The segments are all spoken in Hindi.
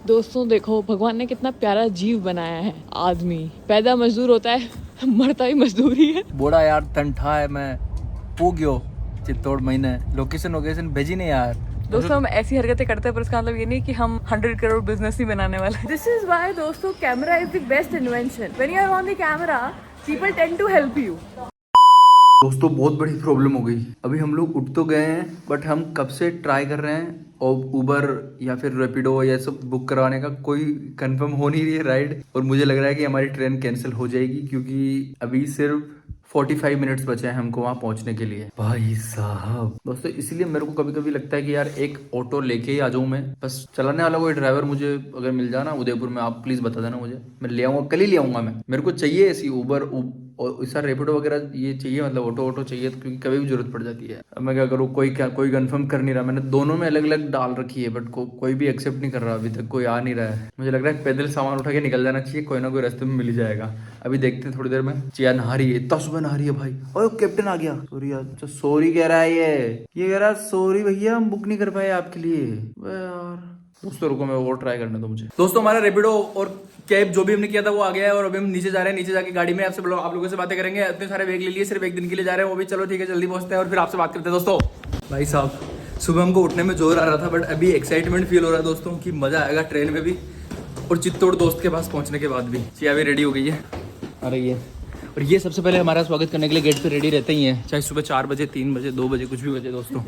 दोस्तों देखो भगवान ने कितना प्यारा जीव बनाया है। आदमी पैदा मजदूर होता है, मरता ही मजदूरी है। बोड़ा यार तंठा है मैं पूग्यो चित्तौड़ महीने लोकेशन भेजी नहीं यार। दोस्तों हम ऐसी हरकतें करते हैं पर इसका मतलब ये नहीं कि हम 100 करोड़ बिजनेस ही बनाने वाले। दिस इज व्हाई दोस्तों camera is the best invention. When you are on the camera people tend to help you. दोस्तों बहुत बड़ी प्रॉब्लम हो गई। अभी हम लोग उठ तो गए हैं बट हम कब से ट्राई कर रहे हैं और उबर या फिर रैपिडो या सब बुक करवाने का कोई कंफर्म हो नहीं रही है राइड। और मुझे लग रहा है कि हमारी ट्रेन कैंसिल हो जाएगी क्योंकि अभी सिर्फ 45 मिनट्स बचे हैं हमको वहां पहुंचने के लिए। भाई साहब दोस्तों इसलिए मेरे को कभी कभी लगता है कि यार एक ऑटो लेके ही आ जाऊं मैं। बस चलाने वाला कोई ड्राइवर मुझे अगर मिल जाए ना उदयपुर में, आप प्लीज बता देना मुझे, मैं ले आऊंगा, कल ही ले आऊंगा मैं। मेरे को चाहिए ऐसी उबर और इसका रैपिडो वगैरह ये चाहिए, मतलब ऑटो चाहिए क्योंकि कभी भी जरूरत पड़ जाती है। अब मैं क्या करूँ, कोई कंफर्म कर नहीं रहा। मैंने दोनों में अलग अलग डाल रखी है बट कोई भी एक्सेप्ट नहीं कर रहा। अभी तक कोई आ नहीं रहा है। मुझे लग रहा है पैदल सामान उठा के निकल जाना चाहिए, कोई ना कोई रास्ते में मिल ही जाएगा। अभी देखते हैं थोड़ी देर में। चिया नहा रही है, इतना सुबह नहा रही है भाई। और कैप्टन आ गया। सॉरी यार, अच्छा सॉरी कह रहा है ये कह रहा है सॉरी भैया हम बुक नहीं कर पाए आपके लिए यार। दोस्तों रुको मैं और ट्राई करने दो मुझे। दोस्तों हमारा रैपिडो और कैब जो भी हमने किया था वो आ गया है और अभी हम नीचे जा रहे हैं। नीचे जाके गाड़ी में आपसे आप लोगों से बातें करेंगे। इतने सारे बैग ले लिए, सिर्फ एक दिन के लिए जा रहे हैं वो भी। चलो ठीक है जल्दी पहुंचते हैं और फिर आपसे बात करते हैं। दोस्तों भाई साहब सुबह हमको उठने में जोर आ रहा था बट अभी एक्साइटमेंट फील हो रहा है दोस्तों कि मजा आएगा ट्रेन में भी और चित्तौड़ दोस्त के पास पहुंचने के बाद भी। चिया भी रेडी हो गई है आ रही है और ये सबसे पहले हमारा स्वागत करने के लिए गेट पे रेडी रहते ही हैं, चाहे सुबह 4 बजे 3 बजे 2 बजे कुछ भी बजे। दोस्तों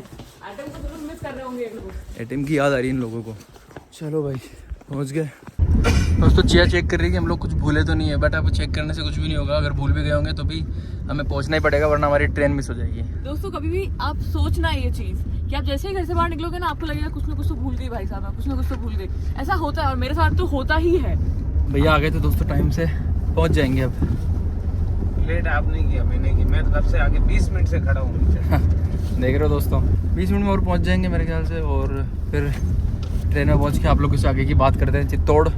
एटीएम की याद आ रही है इन लोगों को। चलो भाई पहुंच गए। दोस्तों चिया चेक कर रही है कि हम लोग कुछ भूले तो नहीं है बट अब चेक करने से कुछ भी नहीं होगा। अगर भूल भी गए होंगे तो भी हमें पहुंचना ही पड़ेगा वरना हमारी ट्रेन मिस हो जाएगी। दोस्तों कभी भी आप सोचना है ये चीज कि आप जैसे ही घर से बाहर निकलोगे ना आपको लगेगा कुछ ना कुछ तो भूल गई भाई साहब, कुछ ना कुछ तो भूल गई। ऐसा होता है और मेरे साथ तो होता ही है। भैया आ गए थे दोस्तों, टाइम से पहुंच जाएंगे। अब लेट आपने किया मैंने की, मैं तो कब से आगे 20 मिनट से खड़ा हूँ देख रहे हो दोस्तों 20 मिनट में और पहुंच जाएंगे मेरे ख्याल से। और फिर ट्रेन में पहुंच के आप लोग से आगे की बात करते हैं। चित्तौड़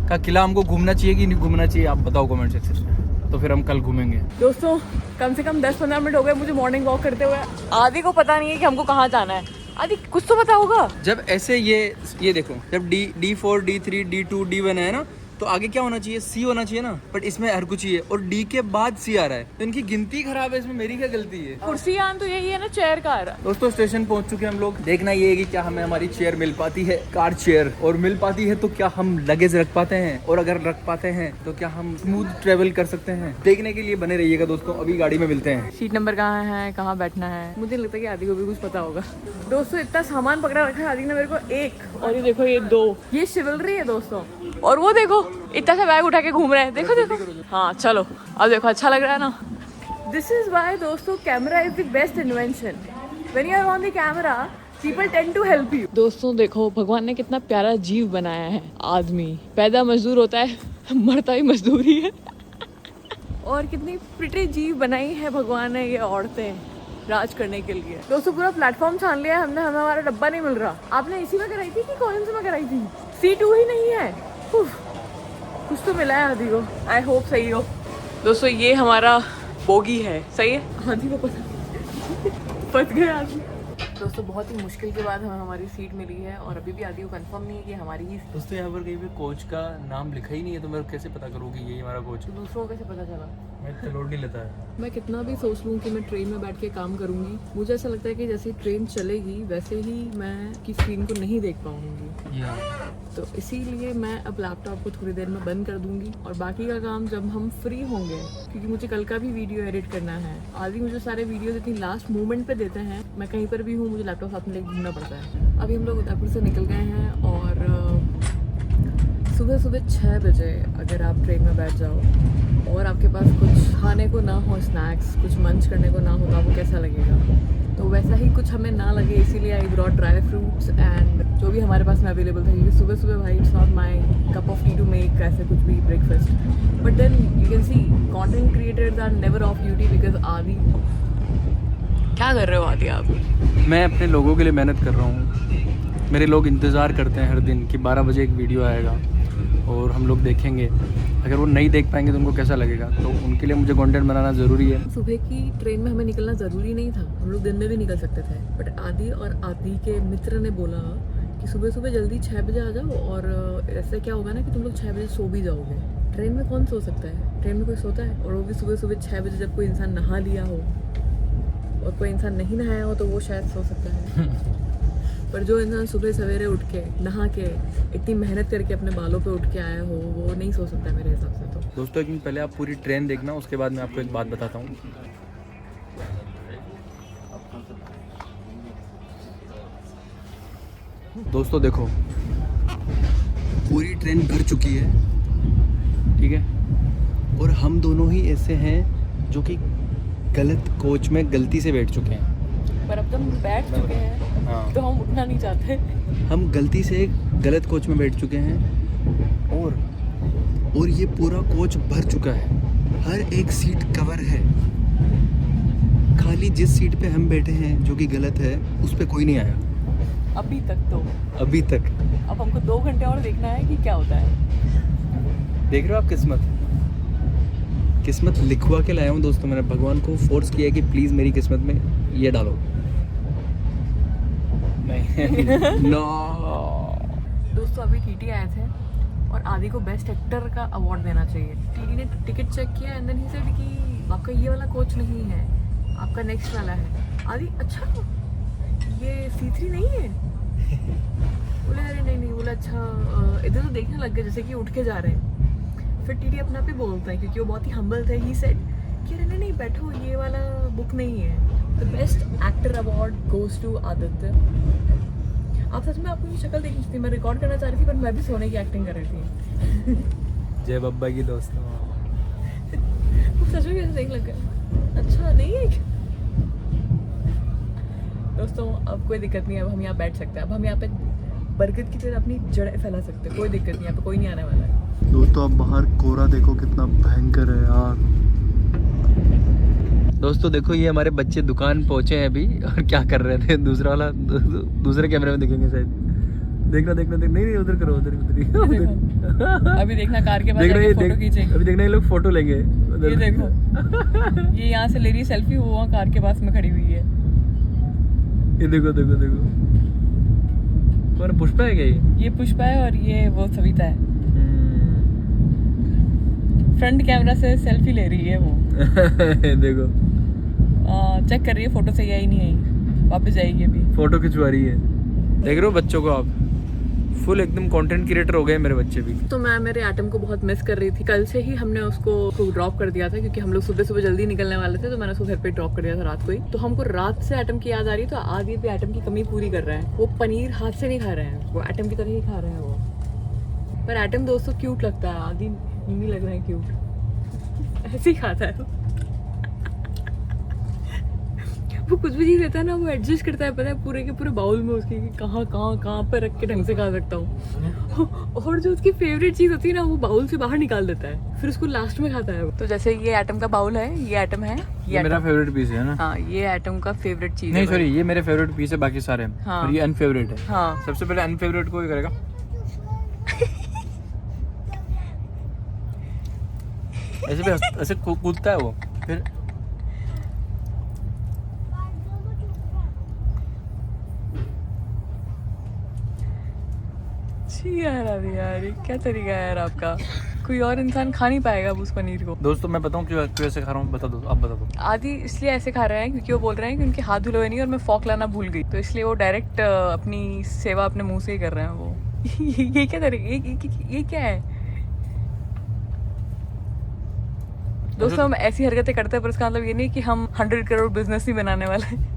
का किला हमको घूमना चाहिए कि नहीं घूमना चाहिए आप बताओ कमेंट सेक्शन में, तो फिर हम कल घूमेंगे। दोस्तों कम से कम 10-15 मिनट हो गए मुझे मॉर्निंग वॉक करते हुए। आदि को पता नहीं है कि हमको कहाँ जाना है। आदि कुछ तो पता होगा। जब ऐसे ये देखो जब D4 D3 D2 D1 है ना तो आगे क्या होना चाहिए, C होना चाहिए ना, बट इसमें हर कुछ ही है और D के बाद C आ रहा है तो इनकी गिनती खराब है। इसमें मेरी क्या गलती है। कुर्सी आन तो यही है ना, चेयर कार। दोस्तों स्टेशन पहुंच चुके हैं हम लोग। देखना ये है कि क्या हमें हमारी चेयर मिल पाती है, कार चेयर, और मिल पाती है तो क्या हम लगेज रख पाते हैं और अगर रख पाते हैं तो क्या हम स्मूथ ट्रेवल कर सकते हैं। देखने के लिए बने रहिएगा दोस्तों। अभी गाड़ी में मिलते हैं। सीट नंबर कहाँ है, कहाँ बैठना है। मुझे लगता है कि आदि को भी कुछ पता होगा। दोस्तों इतना सामान पकड़ा रखा है आदि ने मेरे को। एक और ये देखो ये 2, ये शिवलरी है दोस्तों। और वो देखो इतना सा बैग उठा के घूम रहे हैं। देखो देखो हाँ चलो अब देखो अच्छा लग रहा है ना। दिस इज व्हाई दोस्तों camera is the best invention. When you are on the camera people tend to help you. दोस्तों देखो भगवान ने कितना प्यारा जीव बनाया है। आदमी पैदा मजदूर होता है, मरता ही मजदूरी है। और कितनी प्रिटी जीव बनाई है भगवान ने ये औरतें राज करने के लिए। दोस्तों पूरा प्लेटफॉर्म छान लिया हमने, हमें हमारा डब्बा नहीं मिल रहा। आपने इसी में कराई थी कि कौन सी में कराई थी? C2 ही नहीं है। कुछ तो मिला है आदि को, आई होप सही हो। दोस्तों ये हमारा बोगी है, सही है। आदि को पता फंस गए आदि। दोस्तों बहुत ही मुश्किल के बाद हमें हमारी सीट मिली है और अभी भी आदि को कंफर्म नहीं है कि हमारी ही। दोस्तों यहाँ पर कहीं पे कोच का नाम लिखा ही नहीं है तो मैं कैसे पता करूँ कि यही हमारा कोच है। दूसरों को कैसे पता चला? मैं लोड नहीं लेता है। मैं कितना भी सोच लूँ कि मैं ट्रेन में बैठ के काम करूँगी, मुझे ऐसा लगता है कि जैसे ट्रेन चलेगी वैसे ही मैं की स्क्रीन को नहीं देख पाऊँगी। तो इसीलिए मैं अब लैपटॉप को थोड़ी देर में बंद कर दूंगी और बाकी का काम जब हम फ्री होंगे, क्योंकि मुझे कल का भी वीडियो एडिट करना है। आदि मुझे सारे वीडियोस इतनी लास्ट मोमेंट पे देते हैं, मैं कहीं पर भी हूँ मुझे लैपटॉप साथ में लेकर घूमना पड़ता है। अभी हम लोग उदयपुर से निकल गए हैं और सुबह 6 बजे अगर आप ट्रेन में बैठ जाओ और आपके पास कुछ खाने को ना हो, स्नैक्स कुछ मंच करने को ना हो तो आपको कैसा लगेगा। तो वैसा ही कुछ हमें ना लगे इसीलिए I brought dry fruits and जो भी हमारे पास में अवेलेबल था। क्योंकि सुबह भाई it's not my cup of tea to make ऐसे कुछ भी breakfast, but then you can see content creators are never off duty because Aadi. क्या कर रहे हो आदि आप? मैं अपने लोगों के लिए मेहनत कर रहा हूँ। मेरे लोग इंतज़ार करते हैं हर दिन कि 12 बजे एक वीडियो आएगा और हम लोग देखेंगे। अगर वो नहीं देख पाएंगे तो उनको कैसा लगेगा, तो उनके लिए मुझे कंटेंट बनाना ज़रूरी है। सुबह की ट्रेन में हमें निकलना ज़रूरी नहीं था, हम लोग दिन में भी निकल सकते थे, बट आदि और आदि के मित्र ने बोला कि सुबह सुबह जल्दी 6 बजे आ जाओ, और ऐसे क्या होगा ना कि तुम लोग 6 बजे सो भी जाओगे। ट्रेन में कौन सो सकता है? ट्रेन में कोई सोता है? और वो भी सुबह सुबह 6 बजे, जब कोई इंसान नहा लिया हो, और कोई इंसान नहीं नहाया हो तो वो शायद सो सकता है। पर जो इंसान सुबह सवेरे उठ के नहा के इतनी मेहनत करके अपने बालों पे उठ के आया हो, वो नहीं सो सकता मेरे हिसाब से। तो दोस्तों एक दिन पहले आप पूरी ट्रेन देखना, उसके बाद मैं आपको एक बात बताता हूँ। दोस्तों देखो, पूरी ट्रेन भर चुकी है, ठीक है, और हम दोनों ही ऐसे हैं जो कि गलत कोच में गलती से बैठ चुके हैं। पर अब तो हम बैठ चुके हैं, हाँ, तो हम उठना नहीं चाहते। हम गलती से गलत कोच में बैठ चुके हैं, और ये पूरा कोच भर चुका है, हर एक सीट कवर है, खाली जिस सीट पे हम बैठे हैं जो कि गलत है उस पे कोई नहीं आया अभी तक तो। अभी तक। अब हमको 2 घंटे और देखना है कि क्या होता है। देख रहे हो आप, किस्मत लिखवा के लाया हूँ दोस्तों। मैंने भगवान को फोर्स किया कि प्लीज़ मेरी किस्मत में ये डालो। नहीं नो। दोस्तों अभी टीटी आए थे और आदि को बेस्ट एक्टर का अवार्ड देना चाहिए। टीटी ने टिकट चेक किया एंड देन ही सेड कि आपका ये वाला कोच नहीं है, आपका नेक्स्ट वाला है। आदि अच्छा ये C3 नहीं है? बोले अरे नहीं। बोला अच्छा, इधर तो देखने लग गए जैसे कि उठ के जा रहे हैं। फिर टीटी अपना भी बोलता है क्योंकि वो बहुत ही हम्बल थे। ही सेड कि अरे नहीं बैठो, ये वाला बुक नहीं है। The best actor award goes to Aditya. आप सच में आपको ये शक्ल देखनी थी। मैं रिकॉर्ड करना चाह रही थी पर मैं भी सोने की एक्टिंग कर रही थी। जय बब्बा की दोस्तों। सच में कैसे देख लग गया? अच्छा नहीं है दोस्तों, अब कोई दिक्कत नहीं है। अब हम यहाँ बैठ सकते हैं। अब हम यहाँ पे बरगद की तरह अपनी जड़ें फैला सकते हैं। कोई दिक्कत नहीं, यहाँ पे कोई नहीं आने वाला है। दोस्तों अब बाहर कोहरा देखो कितना भयंकर है यार। दोस्तों देखो, ये हमारे बच्चे दुकान पहुंचे हैं अभी और क्या कर रहे थे। दूसरा वाला दूसरे कैमरे में दिखेंगे शायद। देखना नहीं उधर करो, उधर अभी देखना कार के पास जाके फोटो खींचेंगे। अभी देखना ये लोग फोटो लेंगे। ये देखो ये यहाँ से ले रही है सेल्फी, वो वहाँ कार के पास में खड़ी हुई है। ये देखो कौन? पुष्पा है क्या? ये पुष्पा है और ये वो सविता है। फ्रंट कैमरा से सेल्फी ले रही है वो। देखो चेक कर रही है फोटो सही आई नहीं आई, वापस जाएगी अभी। फोटो खिंचवा रही है। देख रहे हो बच्चों को आप, फुल एकदम कंटेंट क्रिएटर हो गए मेरे बच्चे भी। तो मैं मेरे एटम को बहुत मिस कर रही थी। कल से ही हमने उसको ड्रॉप कर दिया था क्योंकि हम लोग सुबह जल्दी निकलने वाले थे, तो मैंने उसको घर पे ड्रॉप कर दिया था रात को ही। तो हमको रात से एटम की याद आ रही है, तो आज ये भी एटम की कमी पूरी कर रहे हैं। वो पनीर हाथ से नहीं खा रहे हैं, वो एटम की तरह ही खा रहे हैं वो। पर एटम दोस्तों क्यूट लगता है, आदि नहीं लग रहा है क्यूट। ऐसे ही खाता है वो कुछ भी चीज रहता है ना, वो एडजस्ट करता है, पता है, पूरे के पूरे बाउल में उसकी कहाँ पे रख के ढंग से खा सकता हूँ। और जो उसकी फेवरेट चीज होती है ना, वो बाउल से बाहर निकाल देता है, फिर उसको लास्ट में खाता है। तो जैसे ये एटम का बाउल है, ये एटम है, ये मेरा फेवरेट पीस है ना। हाँ, ये एटम का फेवरेट चीज नहीं है। सॉरी, ये मेरे फेवरेट पीस है, बाकी सारे हाँ। और ये अनफेवरेट है। हाँ। सबसे पहले अनफेवरेट को ही करेगा। ऐसे कूदता है वो, फिर यार ये क्या तरीका है यार आपका? कोई और इंसान खा नहीं पाएगा उस पनीर को। दोस्तों मैं बताऊं क्यों ऐसे खा रहा हूँ, बता दो, आप बता दो। आदि इसलिए ऐसे खा रहे हैं क्योंकि वो बोल रहे हैं कि उनके हाथ धुले नहीं और मैं फॉक लाना भूल गई, तो इसलिए वो डायरेक्ट अपनी सेवा अपने मुंह से ही कर रहे हैं वो। ये क्या तरीका, ये क्या है दोस्तों? हम ऐसी हरकतें करते हैं पर इसका मतलब ये नहीं कि हम 100 करोड़ बिजनेस ही बनाने वाले हैं।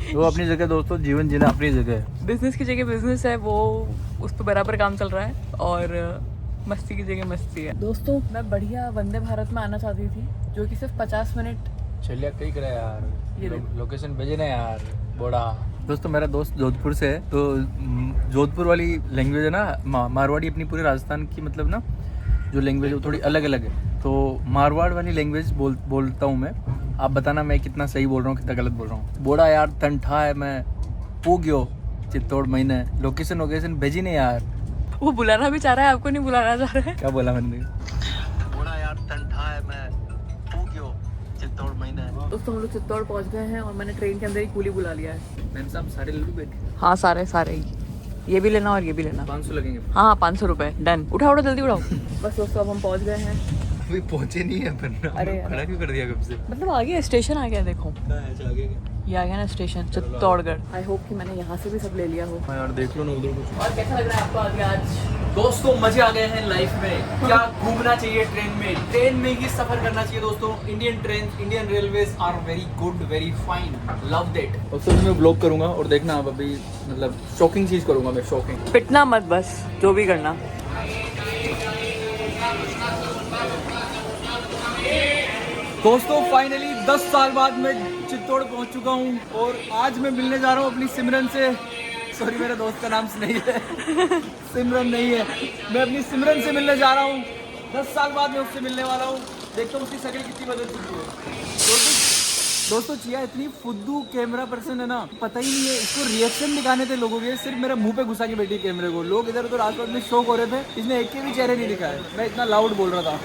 वो अपनी जगह दोस्तों, जीवन जीना अपनी जगह है। बिजनेस की जगह बिजनेस है, वो उस पर बराबर काम चल रहा है, और मस्ती की जगह मस्ती है। दोस्तों मैं बढ़िया वंदे भारत में आना चाहती थी, जो कि सिर्फ 50 मिनट। चलिए कहीं करे यार, ये लोकेशन भेजे ना यार, बड़ा। दोस्तों मेरा दोस्त जोधपुर से है, तो जोधपुर वाली लैंग्वेज है ना, मारवाड़ी अपनी पूरे राजस्थान की मतलब ना जो लैंग्वेज है वो थोड़ी अलग अलग है। तो मारवाड़ वाली लैंग्वेज बोलता हूँ मैं। आप बताना मैं कितना सही बोल रहा हूँ, कितना गलत बोल रहा हूँ। बोड़ा यार तंठा है मैं पूग्यो चित्तौड़ महीने, लोकेशन भेजी नहीं यार। वो बुलाना भी चाह रहा है, आपको नहीं बुलाना चाह रहा है। क्या बोला मैंने? बोड़ा यार तंठा है मैं पूग्यो चित्तौड़ महीने। दोस्तों हम लोग चित्तौड़ पहुँच गए हैं और मैंने ट्रेन के अंदर ही कूली बुला लिया है। मैम साहब सारे लल्लू बैठे। हाँ सारे सारे ही, ये भी लेना और ये भी लेना। 500 लगेंगे। हाँ 500 रुपए डन। उठाओ उठाओ जल्दी उठाओ। बस दोस्तों अब हम पहुंच गए हैं। अभी पहुंचे नहीं है पर अरे खड़ा क्यों कर दिया कब से? मतलब आ गया, स्टेशन आ गया देखो, आगे ये आ गया ना स्टेशन चित्तौड़गढ़। आई होप कि मैंने यहाँ से भी सब ले लिया हो। हाँ यार देख लो ना उधर कुछ। और कैसा लग रहा है आपको आगे आज? दोस्तों मजे आ गए हैं लाइफ में। क्या घूमना चाहिए ट्रेन में, ट्रेन में ही सफर करना चाहिए दोस्तों। Indian train, Indian railways are very good, very fine, love that. दोस्तों मैं ब्लॉग करूंगा और देखना आप अभी मतलब शॉकिंग चीज करूंगा मैं, शॉकिंग। पिटना मत बस, जो भी करना। दोस्तों फाइनली 10 साल बाद मैं चित्तौड़ पहुंच चुका हूं और आज मैं मिलने जा रहा हूं अपनी सिमरन से। सॉरी मेरे दोस्त का नाम नहीं है सिमरन नहीं है, मैं अपनी सिमरन से मिलने जा रहा हूं। 10 साल बाद मैं उससे मिलने वाला हूं। देखता हूं उसकी शक्ल कितनी बदल चुकी है। दोस्तों चिया इतनी फुद्दू कैमरा पर्सन है ना, पता ही नहीं है इसको रिएक्शन दिखाने थे लोगों के, सिर्फ मेरे मुंह पे घुसा के बैठी कैमरे को। लोग इधर उधर आसपास में शौक हो रहे थे, इसने एक के भी चेहरे नहीं दिखाए। मैं इतना लाउड बोल रहा था।